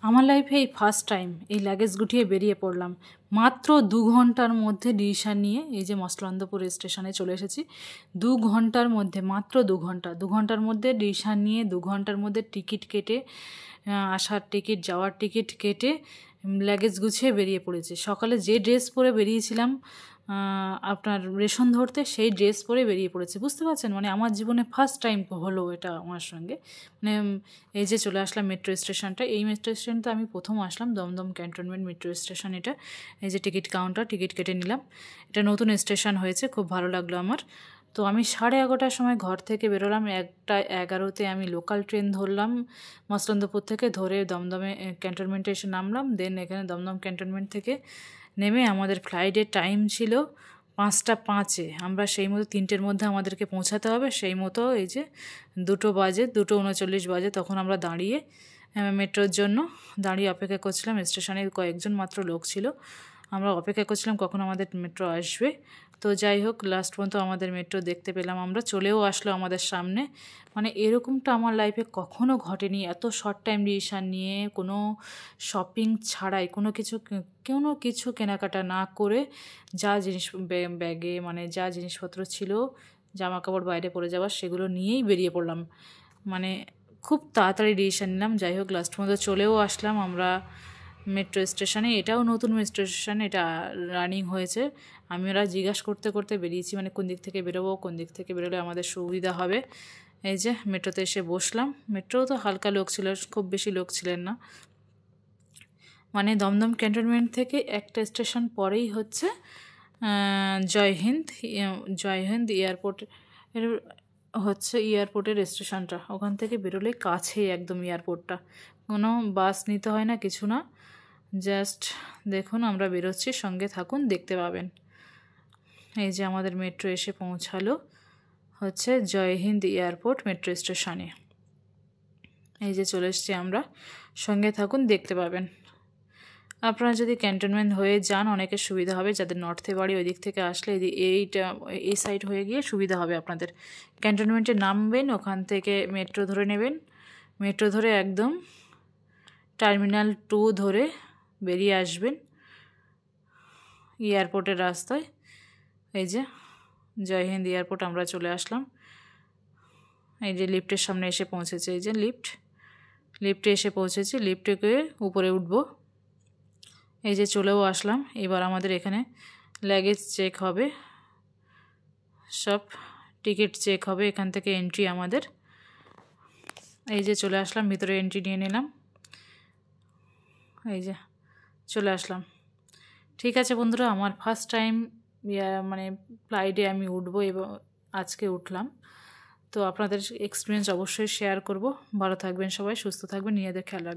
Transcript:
আমার লাইফে এই ফার্স্ট টাইম এই লাগেজ গুটিয়ে বেরিয়ে পড়লাম। মাত্র 2 ঘন্টার মধ্যে ডিসিশন নিয়ে এই যে মসলন্দপুর স্টেশনে চলে এসেছি। 2 ঘন্টার মধ্যে, মাত্র 2 ঘন্টার মধ্যে ডিসিশন নিয়ে 2 ঘন্টার মধ্যে টিকিট কেটে, আসার টিকিট, যাওয়ার টিকিট কেটে লাগেজ গুছিয়ে বেরিয়ে পড়েছি। সকালে যে ড্রেস পরে বেরিয়েছিলাম আপনার রেশন ধরতে, সেই ড্রেস পরে বেরিয়ে পড়েছে। বুঝতে পারছেন, মানে আমার জীবনে ফার্স্ট টাইম হলো এটা আমার সঙ্গে। মানে এই যে চলে আসলাম মেট্রো স্টেশনটা। এই মেট্রো স্টেশনটা আমি প্রথম আসলাম, দমদম ক্যান্টনমেন্ট মেট্রো স্টেশন এটা। এই যে টিকিট কাউন্টার, টিকিট কেটে নিলাম। এটা নতুন স্টেশন হয়েছে, খুব ভালো লাগলো আমার। তো আমি 11:30টার সময় ঘর থেকে বেরোলাম। 1:11-তে আমি লোকাল ট্রেন ধরলাম মসলন্দপুর থেকে, ধরে দমদমে ক্যান্টনমেন্টে এসে নামলাম। দেন এখানে দমদম ক্যান্টনমেন্ট থেকে নেমে আমাদের ফ্লাইটের টাইম ছিল 5:05-এ। আমরা সেই মতো 3টের মধ্যে আমাদেরকে পৌঁছাতে হবে। সেই মতো এই যে 2 বাজে, 2:39 বাজে, তখন আমরা দাঁড়িয়ে মেট্রোর জন্য দাঁড়িয়ে অপেক্ষা করছিলাম। স্টেশনে কয়েকজন মাত্র লোক ছিল, আমরা অপেক্ষা করছিলাম কখন আমাদের মেট্রো আসবে। তো যাই হোক, লাস্ট পর্যন্ত আমাদের মেট্রো দেখতে পেলাম, আমরা চলেও আসলো আমাদের সামনে। মানে এরকমটা আমার লাইফে কখনো ঘটেনি, এত শর্ট টাইম ডিসিশন নিয়ে, কোনো শপিং ছাড়াই, কোনো কিছু কেনাকাটা না করে, যা জিনিস ব্যাগে মানে যা জিনিসপত্র ছিল, জামা কাপড় বাইরে পরে যাওয়ার, সেগুলো নিয়েই বেরিয়ে পড়লাম। মানে খুব তাড়াতাড়ি ডিসিশন নিলাম। যাই হোক, লাস্ট পর্যন্ত চলেও আসলাম আমরা মেট্রো স্টেশনে। এটাও নতুন মেট্রো স্টেশন, এটা রানিং হয়েছে। আমি ওরা জিজ্ঞাসা করতে করতে বেরিয়েছি, মানে কোন দিক থেকে বেরোবো, কোন দিক থেকে বেরোলে আমাদের সুবিধা হবে। এই যে মেট্রোতে এসে বসলাম। মেট্রোও তো হালকা লোক ছিল, খুব বেশি লোক ছিলেন না। মানে দমদম ক্যান্টনমেন্ট থেকে একটা স্টেশন পরেই হচ্ছে জয়হিন্দ এয়ারপোর্ট এর হচ্ছে এয়ারপোর্টের স্টেশনটা। ওখান থেকে বেরোলে কাছেই একদম এয়ারপোর্টটা, কোনো বাস নিতে হয় না, কিছু না। জাস্ট দেখুন আমরা বেরোচ্ছি, সঙ্গে থাকুন, দেখতে পাবেন। এই যে আমাদের মেট্রো এসে পৌঁছালো হচ্ছে জয়হিন্দ এয়ারপোর্ট মেট্রো স্টেশনে। এই যে চলে এসছি আমরা, সঙ্গে থাকুন, দেখতে পাবেন। আপনারা যদি ক্যান্টনমেন্ট হয়ে যান, অনেকের সুবিধা হবে। যাদের নর্থে বাড়ি, ওই দিক থেকে আসলে এই সাইড হয়ে গিয়ে সুবিধা হবে আপনাদের। ক্যান্টনমেন্টে নামবেন, ওখান থেকে মেট্রো ধরে নেবেন। মেট্রো ধরে একদম টার্মিনাল 2 ধরে বেরিয়ে আসবেন এয়ারপোর্টের রাস্তায়। এই যে জয়হিন্দ এয়ারপোর্ট আমরা চলে আসলাম। এই যে লিফটের সামনে এসে পৌঁছেছে, এই যে লিফটে এসে পৌঁছেছি। লিফটে উপরে উঠবো। এই যে চলেও আসলাম। এবার আমাদের এখানে লাগেজ চেক হবে, সব টিকিট চেক হবে, এখান থেকে এন্ট্রি আমাদের। এই যে চলে আসলাম, ভিতরে এন্ট্রি নিয়ে নিলাম। এই যে চলে আসলাম। ঠিক আছে বন্ধুরা, আমার ফার্স্ট টাইম মানে ফ্লাইটে আমি উঠবো, এবং আজকে উঠলাম। তো আপনাদের এক্সপিরিয়েন্স অবশ্যই শেয়ার করব। ভালো থাকবেন সবাই, সুস্থ থাকবেন, নিজেদের খেয়াল রাখবেন।